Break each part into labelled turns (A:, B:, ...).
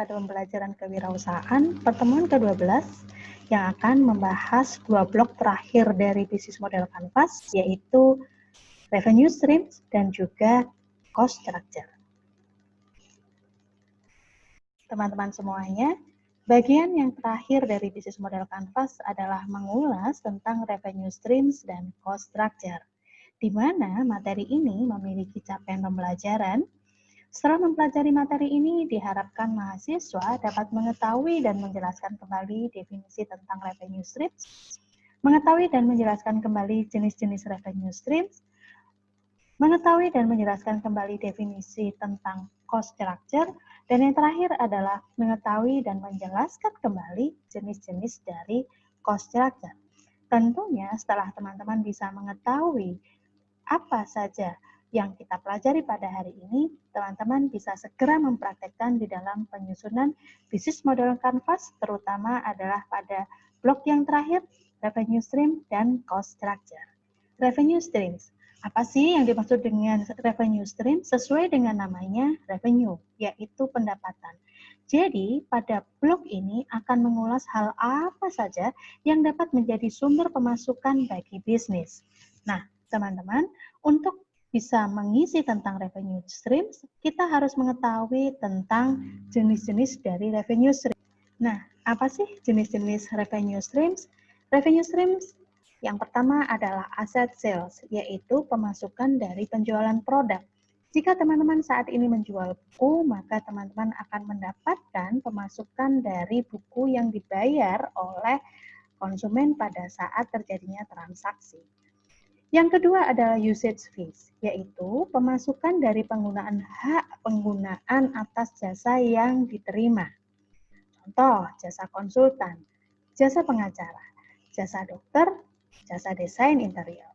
A: pada pembelajaran kewirausahaan pertemuan ke-12 yang akan membahas 2 blok terakhir dari bisnis model Canvas, yaitu revenue streams dan juga cost structure. Teman-teman semuanya, bagian yang terakhir dari bisnis model Canvas adalah mengulas tentang revenue streams dan cost structure, di mana materi ini memiliki capaian pembelajaran. Setelah mempelajari materi ini, diharapkan mahasiswa dapat mengetahui dan menjelaskan kembali definisi tentang revenue streams, mengetahui dan menjelaskan kembali jenis-jenis revenue streams, mengetahui dan menjelaskan kembali definisi tentang cost structure, dan yang terakhir adalah mengetahui dan menjelaskan kembali jenis-jenis dari cost structure. Tentunya setelah teman-teman bisa mengetahui apa saja yang kita pelajari pada hari ini, teman-teman bisa segera mempraktekkan di dalam penyusunan bisnis model Canvas, terutama adalah pada blok yang terakhir, revenue stream dan cost structure. Revenue streams, apa sih yang dimaksud dengan revenue stream? Sesuai dengan namanya, revenue, yaitu pendapatan. Jadi, pada blok ini akan mengulas hal apa saja yang dapat menjadi sumber pemasukan bagi bisnis. Nah, teman-teman, untuk bisa mengisi tentang revenue streams, kita harus mengetahui tentang jenis-jenis dari revenue stream. Nah, apa sih jenis-jenis revenue streams? Revenue streams yang pertama adalah asset sales, yaitu pemasukan dari penjualan produk. Jika teman-teman saat ini menjual buku, maka teman-teman akan mendapatkan pemasukan dari buku yang dibayar oleh konsumen pada saat terjadinya transaksi. Yang kedua adalah usage fees, yaitu pemasukan dari penggunaan hak penggunaan atas jasa yang diterima. Contoh, jasa konsultan, jasa pengacara, jasa dokter, jasa desain interior.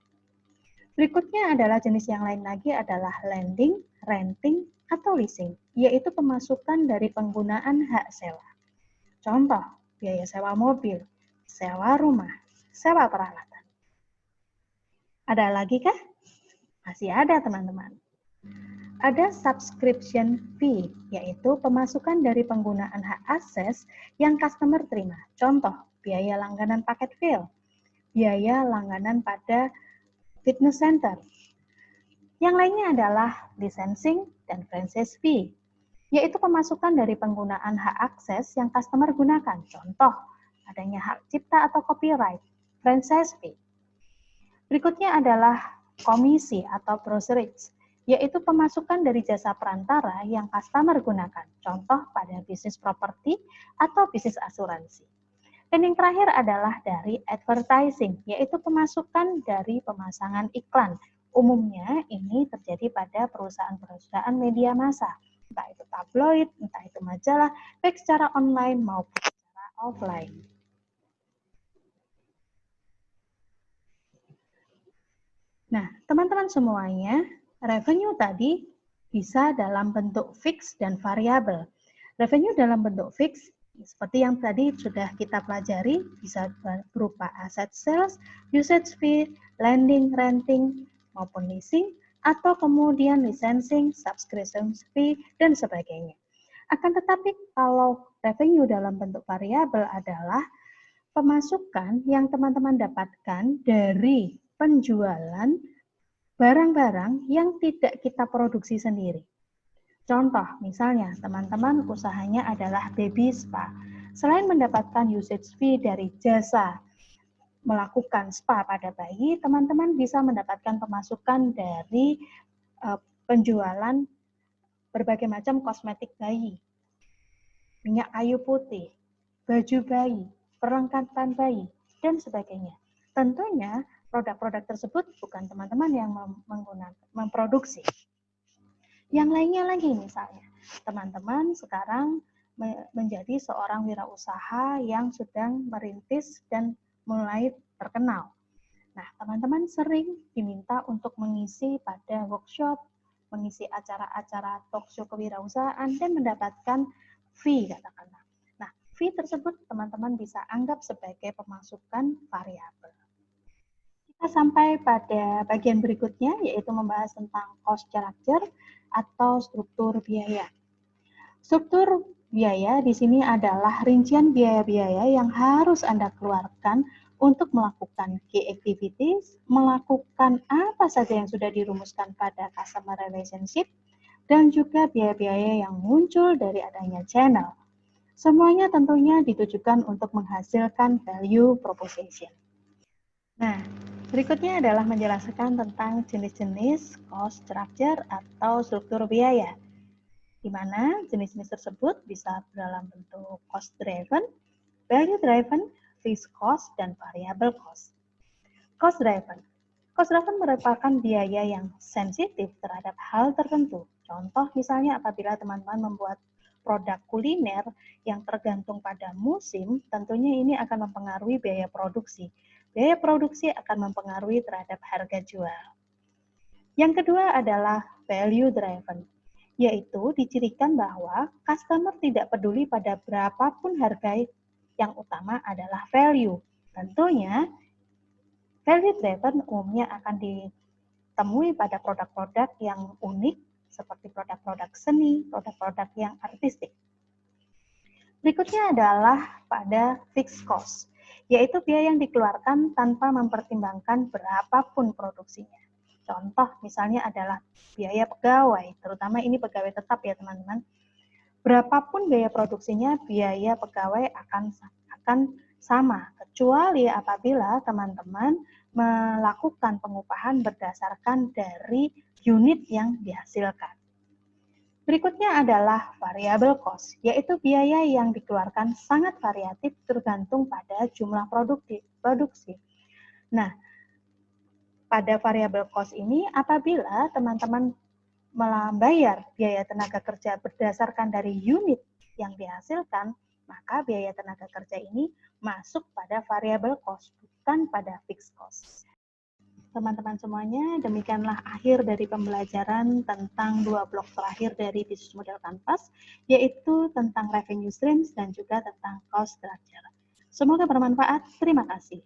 A: Berikutnya adalah jenis yang lain lagi adalah lending, renting, atau leasing, yaitu pemasukan dari penggunaan hak sewa. Contoh, biaya sewa mobil, sewa rumah, sewa peralatan. Ada lagi kah? Masih ada, teman-teman. Ada subscription fee, yaitu pemasukan dari penggunaan hak akses yang customer terima. Contoh, biaya langganan paket file, biaya langganan pada fitness center. Yang lainnya adalah licensing dan franchise fee, yaitu pemasukan dari penggunaan hak akses yang customer gunakan. Contoh, adanya hak cipta atau copyright, franchise fee. Berikutnya adalah komisi atau brokerage, yaitu pemasukan dari jasa perantara yang customer gunakan. Contoh pada bisnis properti atau bisnis asuransi. Dan yang terakhir adalah dari advertising, yaitu pemasukan dari pemasangan iklan. Umumnya ini terjadi pada perusahaan-perusahaan media massa, entah itu tabloid, entah itu majalah, baik secara online maupun secara offline. Nah, teman-teman semuanya, revenue tadi bisa dalam bentuk fix dan variabel. Revenue dalam bentuk fix, seperti yang tadi sudah kita pelajari, bisa berupa asset sales, usage fee, lending, renting, maupun leasing, atau kemudian licensing, subscription fee, dan sebagainya. Akan tetapi, kalau revenue dalam bentuk variabel adalah pemasukan yang teman-teman dapatkan dari penjualan barang-barang yang tidak kita produksi sendiri. Contoh, misalnya teman-teman usahanya adalah baby spa. Selain mendapatkan usage fee dari jasa melakukan spa pada bayi, teman-teman bisa mendapatkan pemasukan dari penjualan berbagai macam kosmetik bayi, minyak kayu putih, baju bayi, perlengkapan bayi, dan sebagainya. Tentunya produk-produk tersebut bukan teman-teman yang memproduksi. Yang lainnya lagi misalnya, teman-teman sekarang menjadi seorang wirausaha yang sedang merintis dan mulai terkenal. Nah, teman-teman sering diminta untuk mengisi pada workshop, mengisi acara-acara talk show kewirausahaan, dan mendapatkan fee katakanlah. Nah, fee tersebut teman-teman bisa anggap sebagai pemasukan variabel. Kita sampai pada bagian berikutnya, yaitu membahas tentang cost structure atau struktur biaya. Struktur Biaya di sini adalah rincian biaya-biaya yang harus Anda keluarkan untuk melakukan key activities, melakukan apa saja yang sudah dirumuskan pada customer relationship, dan juga biaya-biaya yang muncul dari adanya channel. Semuanya tentunya ditujukan untuk menghasilkan value proposition. Nah, berikutnya adalah menjelaskan tentang jenis-jenis cost structure atau struktur biaya, di mana jenis-jenis tersebut bisa dalam bentuk cost driven, value driven, fixed cost, dan variable cost. Cost driven. Cost driven merupakan biaya yang sensitif terhadap hal tertentu. Contoh misalnya apabila teman-teman membuat produk kuliner yang tergantung pada musim, tentunya ini akan mempengaruhi biaya produksi. Biaya produksi akan mempengaruhi terhadap harga jual. Yang kedua adalah value driven, yaitu dicirikan bahwa customer tidak peduli pada berapapun harga, yang utama adalah value. Tentunya value driven umumnya akan ditemui pada produk-produk yang unik seperti produk-produk seni, produk-produk yang artistik. Berikutnya adalah pada fixed cost, yaitu biaya yang dikeluarkan tanpa mempertimbangkan berapapun produksinya. Contoh misalnya adalah biaya pegawai, terutama ini pegawai tetap ya teman-teman. Berapapun biaya produksinya, biaya pegawai akan sama, kecuali apabila teman-teman melakukan pengupahan berdasarkan dari unit yang dihasilkan. Berikutnya adalah variable cost, yaitu biaya yang dikeluarkan sangat variatif tergantung pada jumlah produksi. Nah, pada variable cost ini apabila teman-teman membayar biaya tenaga kerja berdasarkan dari unit yang dihasilkan, maka biaya tenaga kerja ini masuk pada variable cost, bukan pada fixed cost. Teman-teman semuanya, demikianlah akhir dari pembelajaran tentang 2 blok terakhir dari bisnis model Canvas, yaitu tentang revenue streams dan juga tentang cost structure. Semoga bermanfaat. Terima kasih.